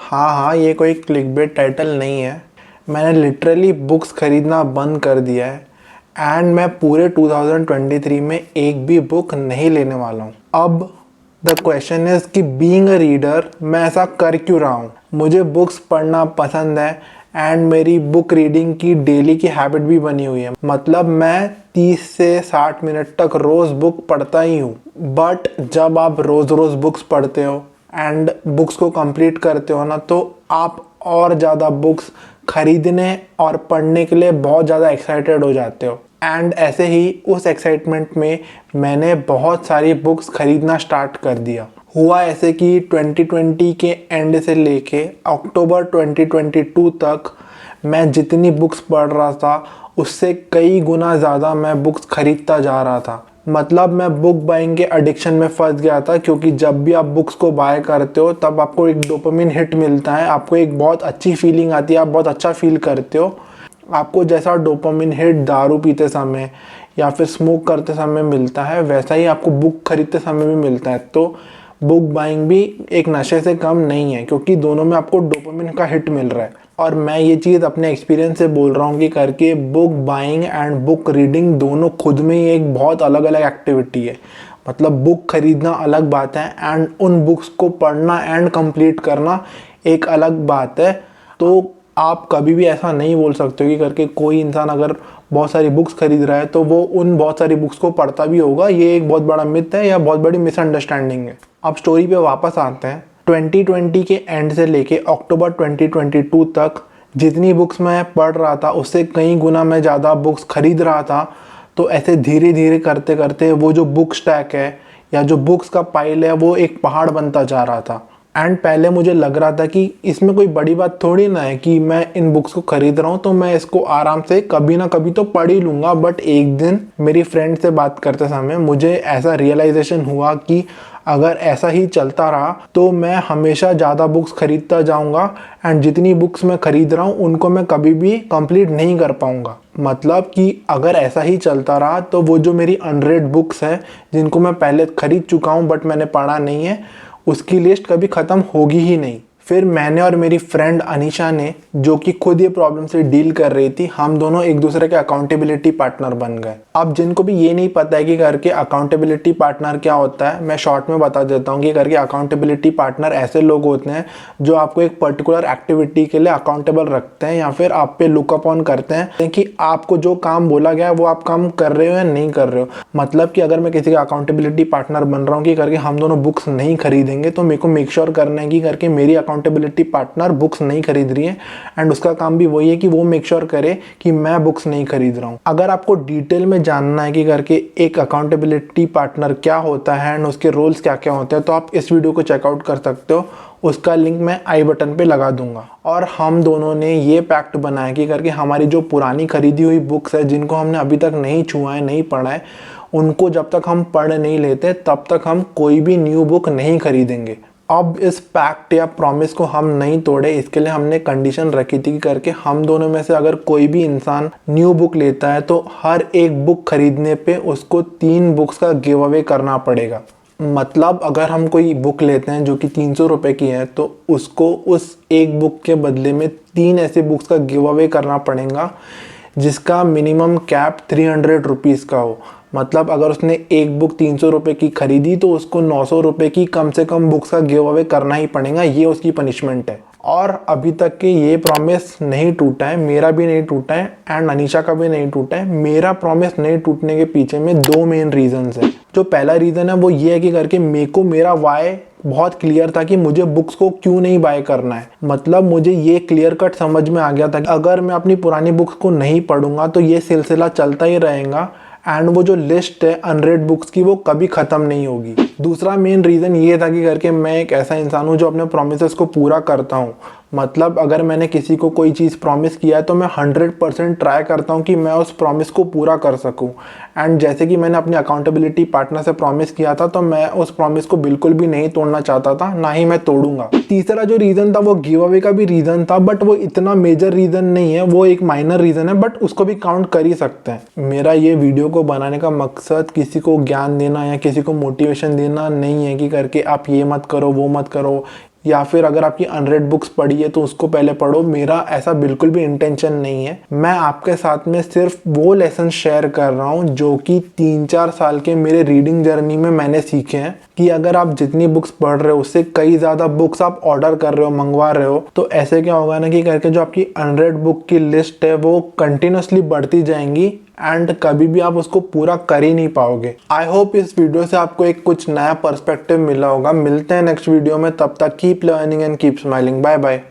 हाँ हाँ, ये कोई क्लिकबेट टाइटल नहीं है। मैंने लिटरली बुक्स खरीदना बंद कर दिया है एंड मैं पूरे 2023 में एक भी बुक नहीं लेने वाला हूँ। अब द क्वेश्चन इज कि बीइंग अ रीडर मैं ऐसा कर क्यों रहा हूँ। मुझे बुक्स पढ़ना पसंद है एंड मेरी बुक रीडिंग की डेली की हैबिट भी बनी हुई है। मतलब मैं 30 से 60 मिनट तक रोज़ बुक पढ़ता ही हूँ। बट जब आप रोज़ रोज़ बुक्स पढ़ते हो एंड बुक्स को कंप्लीट करते हो ना, तो आप और ज़्यादा बुक्स खरीदने और पढ़ने के लिए बहुत ज़्यादा एक्साइटेड हो जाते हो। एंड ऐसे ही उस एक्साइटमेंट में मैंने बहुत सारी बुक्स खरीदना स्टार्ट कर दिया। हुआ ऐसे कि 2020 के एंड से लेके अक्टूबर 2022 तक मैं जितनी बुक्स पढ़ रहा था उससे कई गुना ज़्यादा मैं बुक्स खरीदता जा रहा था। मतलब मैं बुक बाइंग के एडिक्शन में फंस गया था, क्योंकि जब भी आप बुक्स को बाय करते हो तब आपको एक डोपामिन हिट मिलता है, आपको एक बहुत अच्छी फीलिंग आती है, आप बहुत अच्छा फील करते हो। आपको जैसा डोपामिन हिट दारू पीते समय या फिर स्मोक करते समय मिलता है, वैसा ही आपको बुक खरीदते समय भी मिलता है। तो बुक बाइंग भी एक नशे से कम नहीं है, क्योंकि दोनों में आपको डोपामिन का हिट मिल रहा है। और मैं ये चीज़ अपने एक्सपीरियंस से बोल रहा हूँ कि करके book buying and book reading दोनों खुद में ही एक बहुत अलग अलग एक्टिविटी है। मतलब बुक खरीदना अलग बात है एंड उन बुक्स को पढ़ना एंड कंप्लीट करना एक अलग बात है। तो आप कभी भी ऐसा नहीं बोल सकते हो कि करके कोई इंसान अगर बहुत सारी बुक्स खरीद रहा है तो वो उन बहुत सारी बुक्स को पढ़ता भी होगा। ये एक बहुत बड़ा मिथ है या बहुत बड़ी मिसअंडरस्टैंडिंग है। अब स्टोरी पे वापस आते हैं। 2020 के एंड से लेके अक्टूबर 2022 तक जितनी बुक्स मैं पढ़ रहा था उससे कई गुना मैं ज़्यादा बुक्स खरीद रहा था। तो ऐसे धीरे धीरे करते करते वो जो बुक स्टैक है या जो बुक्स का पाइल है वो एक पहाड़ बनता जा रहा था। एंड पहले मुझे लग रहा था कि इसमें कोई बड़ी बात थोड़ी ना है कि मैं इन बुक्स को खरीद रहा हूँ तो मैं इसको आराम से कभी ना कभी तो पढ़ ही लूँगा। बट एक दिन मेरी फ्रेंड से बात करते समय मुझे ऐसा रियलाइजेशन हुआ कि अगर ऐसा ही चलता रहा तो मैं हमेशा ज़्यादा बुक्स खरीदता जाऊँगा एंड जितनी बुक्स मैं खरीद रहा हूँ उनको मैं कभी भी कंप्लीट नहीं कर पाऊँगा। मतलब कि अगर ऐसा ही चलता रहा तो वो जो मेरी अनरेड बुक्स है जिनको मैं पहले खरीद चुका हूँ बट मैंने पढ़ा नहीं है, उसकी लिस्ट कभी ख़त्म होगी ही नहीं। फिर मैंने और मेरी फ्रेंड अनीशा ने, जो कि खुद ये प्रॉब्लम से डील कर रही थी, हम दोनों एक दूसरे के अकाउंटेबिलिटी पार्टनर बन गए। अब जिनको भी ये नहीं पता है कि करके अकाउंटेबिलिटी पार्टनर क्या होता है, मैं शॉर्ट में बता देता हूँ कि करके अकाउंटेबिलिटी पार्टनर ऐसे लोग होते हैं जो आपको एक पर्टिकुलर एक्टिविटी के लिए अकाउंटेबल रखते हैं या फिर आप पे लुक अपॉन करते हैं कि आपको जो काम बोला गया है वो आप काम कर रहे हो या नहीं कर रहे हो। मतलब कि अगर मैं किसी का अकाउंटेबिलिटी पार्टनर बन रहा हूँ कि करके हम दोनों बुक्स नहीं खरीदेंगे तो मेरे को मेक श्योर करना है कि करके मेरी अकाउंटेबिलिटी पार्टनर बुक्स नहीं खरीद रही है एंड उसका काम भी वही है कि वो मेक श्योर करे कि मैं बुक्स नहीं खरीद रहा हूँ। अगर आपको डिटेल में जानना है कि करके एक अकाउंटेबिलिटी पार्टनर क्या होता है एंड उसके रोल्स क्या क्या होते हैं तो आप इस वीडियो को चेकआउट कर सकते हो। उसका लिंक मैं आई बटन पे लगा दूंगा। और हम दोनों ने ये पैक्ट बनाया कि करके हमारी जो पुरानी खरीदी हुई बुक्स है जिनको हमने अभी तक नहीं छुआ है, नहीं पढ़ा है, उनको जब तक हम पढ़ नहीं लेते तब तक हम कोई भी न्यू बुक नहीं खरीदेंगे। अब इस पैक्ट या प्रॉमिस को हम नहीं तोड़े, इसके लिए हमने कंडीशन रखी थी कि करके हम दोनों में से अगर कोई भी इंसान न्यू बुक लेता है तो हर एक बुक खरीदने पे उसको 3 बुक्स का गिव अवे करना पड़ेगा। मतलब अगर हम कोई बुक लेते हैं जो कि 300 रुपये की है तो उसको उस एक बुक के बदले में 3 ऐसे बुक्स का गिव अवे करना पड़ेगा जिसका मिनिमम कैप 300 रुपीज़ का हो। मतलब अगर उसने एक बुक 300 रुपये की खरीदी तो उसको 900 रुपये की कम से कम बुक्स का गिव अवे करना ही पड़ेगा। ये उसकी पनिशमेंट है। और अभी तक के ये प्रॉमिस नहीं टूटा है, मेरा भी नहीं टूटा है एंड अनीशा का भी नहीं टूटा है। मेरा प्रॉमिस नहीं टूटने के पीछे में 2 मेन रीजंस है। जो पहला रीज़न है वो ये है कि करके मेरे को मेरा वाई बहुत क्लियर था कि मुझे बुक्स को क्यों नहीं बाय करना है। मतलब मुझे ये क्लियर कट समझ में आ गया था कि अगर मैं अपनी पुरानी बुक्स को नहीं पढ़ूंगा तो ये सिलसिला चलता ही रहेगा एंड वो जो लिस्ट है अनरेड बुक्स की वो कभी ख़त्म नहीं होगी। दूसरा मेन रीज़न ये था कि करके मैं एक ऐसा इंसान हूँ जो अपने प्रोमिसेस को पूरा करता हूँ। मतलब अगर मैंने किसी को कोई चीज़ प्रॉमिस किया है तो मैं 100% ट्राई करता हूँ कि मैं उस प्रॉमिस को पूरा कर सकूँ। एंड जैसे कि मैंने अपने अकाउंटेबिलिटी पार्टनर से प्रॉमिस किया था तो मैं उस प्रॉमिस को बिल्कुल भी नहीं तोड़ना चाहता था, ना ही मैं तोड़ूंगा। तीसरा जो रीज़न था वो गिव अवे का भी रीज़न था, बट वो इतना मेजर रीज़न नहीं है, वो एक माइनर रीज़न है, बट उसको भी काउंट कर ही सकते हैं। मेरा ये वीडियो को बनाने का मकसद किसी को ज्ञान देना या किसी को मोटिवेशन देना नहीं है कि करके आप ये मत करो वो मत करो या फिर अगर आपकी अनरेड बुक्स पढ़ी है तो उसको पहले पढ़ो। मेरा ऐसा बिल्कुल भी इंटेंशन नहीं है। मैं आपके साथ में सिर्फ वो लेसन शेयर कर रहा हूँ जो कि 3-4 साल के मेरे रीडिंग जर्नी में मैंने सीखे हैं कि अगर आप जितनी बुक्स पढ़ रहे हो उससे कई ज़्यादा बुक्स आप ऑर्डर कर रहे हो, मंगवा रहे हो, तो ऐसे क्या होगा ना कि करके जो आपकी अनरेड बुक की लिस्ट है वो कंटिन्यूसली बढ़ती जाएंगी एंड कभी भी आप उसको पूरा कर ही नहीं पाओगे। आई होप इस वीडियो से आपको एक कुछ नया पर्सपेक्टिव मिला होगा। मिलते हैं नेक्स्ट वीडियो में, तब तक keep learning and keep smiling. Bye bye.